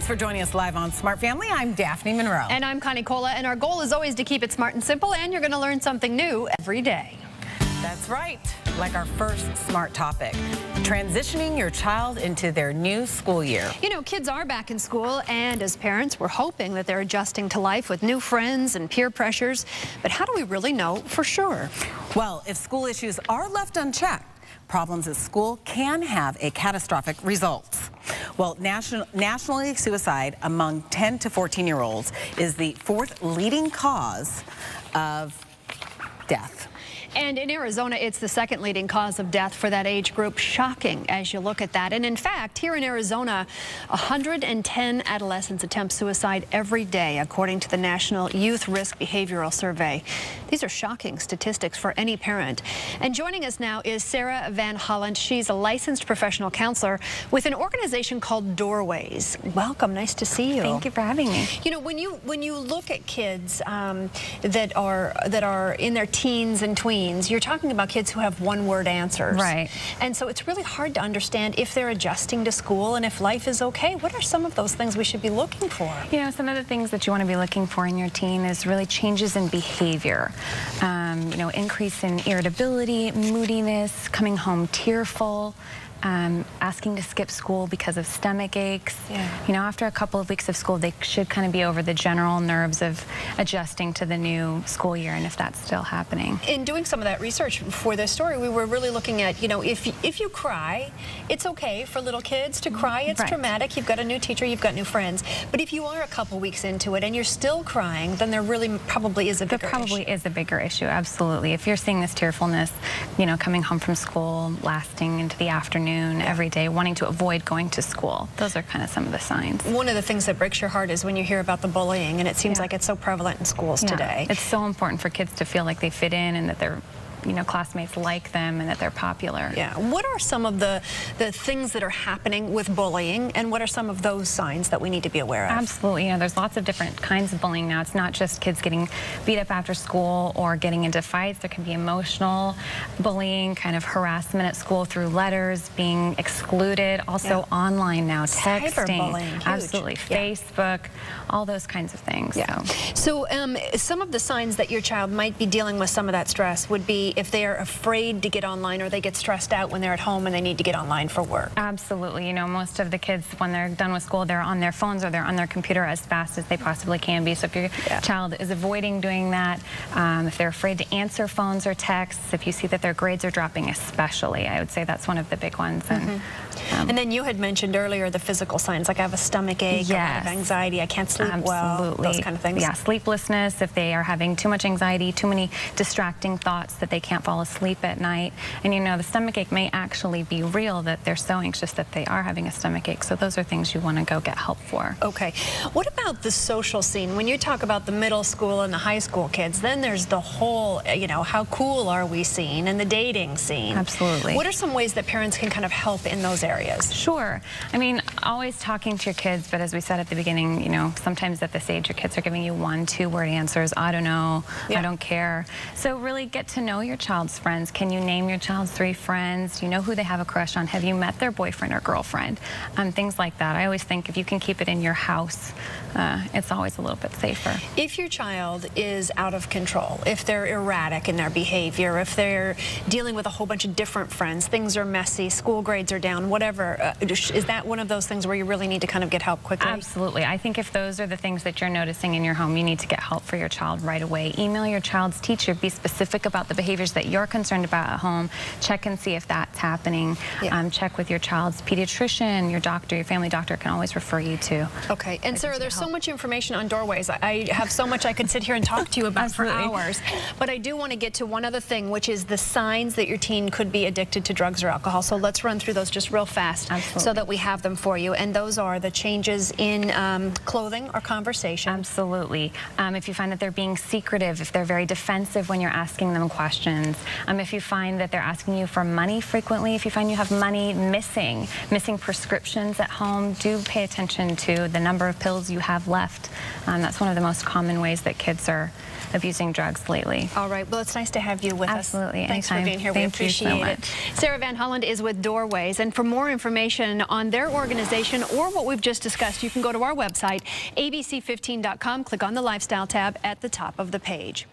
for joining us live on Smart Family. I'm Daphne Monroe. And I'm Connie Cola, and our goal is always to keep it smart and simple, and you're going to learn something new every day. That's right. Like our first smart topic, transitioning your child into their new school year. You know, kids are back in school, and as parents, we're hoping that they're adjusting to life with new friends and peer pressures. But how do we really know for sure? Well, if school issues are left unchecked, problems at school can have a catastrophic results. Well, nationally, suicide among 10 to 14-year-olds is the fourth leading cause of death. And in Arizona, it's the second leading cause of death for that age group. Shocking as you look at that. And in fact, here in Arizona, 110 adolescents attempt suicide every day, according to the National Youth Risk Behavioral Survey. These are shocking statistics for any parent. And joining us now is Sarah Van Holland. She's a licensed professional counselor with an organization called Doorways. Welcome. Nice to see you. Thank you for having me. You know, when you look at kids that are in their teens and tweens, you're talking about kids who have one-word answers. Right. And so it's really hard to understand if they're adjusting to school and if life is okay. What are some of those things we should be looking for? You know, some of the things that you want to be looking for in your teen is really changes in behavior. You know, increase in irritability, moodiness, coming home tearful, asking to skip school because of stomach aches. Yeah. You know, after a couple of weeks of school, they should kind of be over the general nerves of adjusting to the new school year, and if that's still happening. In doing some of that research for this story, we were really looking at, you know, if you cry, it's okay for little kids to cry. It's right. traumatic. You've got a new teacher, you've got new friends. But if you are a couple weeks into it and you're still crying, then there really probably is a bigger issue. There probably is a bigger issue, absolutely. If you're seeing this tearfulness, you know, coming home from school, lasting into the afternoon, every day, wanting to avoid going to school. Those are kind of some of the signs. One of the things that breaks your heart is when you hear about the bullying, and it seems like it's so prevalent in schools today. It's so important for kids to feel like they fit in and that their classmates like them and that they're popular. Yeah. What are some of the things that are happening with bullying, and what are some of those signs that we need to be aware of? Absolutely. You know, there's lots of different kinds of bullying now. It's not just kids getting beat up after school or getting into fights. There can be emotional bullying, kind of harassment at school through letters, being excluded, also online now, texting. Cyberbullying, huge. Absolutely. Facebook, all those kinds of things. Yeah. So some of the signs that your child might be dealing with some of that stress would be if they are afraid to get online, or they get stressed out when they're at home and they need to get online for work. Absolutely. You know, most of the kids, when they're done with school, they're on their phones or they're on their computer as fast as they possibly can be. So if your child is avoiding doing that, if they're afraid to answer phones or texts, if you see that their grades are dropping especially, I would say that's one of the big ones. And then you had mentioned earlier the physical signs, like I have a stomach ache, a lot of anxiety, I can't sleep well, those kind of things. Yeah, sleeplessness, if they are having too much anxiety, too many distracting thoughts that they can't fall asleep at night. And you know, the stomach ache may actually be real, that they're so anxious that they are having a stomach ache. So those are things you want to go get help for. Okay. What about the social scene? When you talk about the middle school and the high school kids, then there's the whole, you know, how cool are we scene and the dating scene. Absolutely. What are some ways that parents can kind of help in those areas? Sure. I mean, always talking to your kids, but as we said at the beginning, you know, sometimes at this age your kids are giving you 1, 2-word answers. I don't know. I don't care. So really get to know your child's friends. Can you name your child's 3 friends? Do you know who they have a crush on? Have you met their boyfriend or girlfriend? Things like that. I always think if you can keep it in your house, it's always a little bit safer. If your child is out of control, if they're erratic in their behavior, if they're dealing with a whole bunch of different friends, things are messy, school grades are down, whatever, is that one of those things where you really need to kind of get help quickly? Absolutely. I think if those are the things that you're noticing in your home, you need to get help for your child right away. Email your child's teacher. Be specific about the behaviors that you're concerned about at home. Check and see if that's happening. Check with your child's pediatrician, your doctor, your family doctor can always refer you to. Okay. And Sarah, there's so much information on Doorways. I have so much I could sit here and talk to you about for hours. But I do want to get to one other thing, which is the signs that your teen could be addicted to drugs or alcohol. So let's run through those just real fast so that we have them for you. And those are the changes in clothing or conversation. Absolutely. If you find that they're being secretive, if they're very defensive when you're asking them questions, if you find that they're asking you for money frequently, if you find you have money missing prescriptions at home, do pay attention to the number of pills you have left. That's one of the most common ways that kids are abusing drugs lately. All right. Well, it's nice to have you with us. Absolutely. Thanks Anytime. for being here. Thank we appreciate you so it. much. Sarah Van Holland is with Doorways. And for more information on their organization or what we've just discussed, you can go to our website, abc15.com, click on the Lifestyle tab at the top of the page.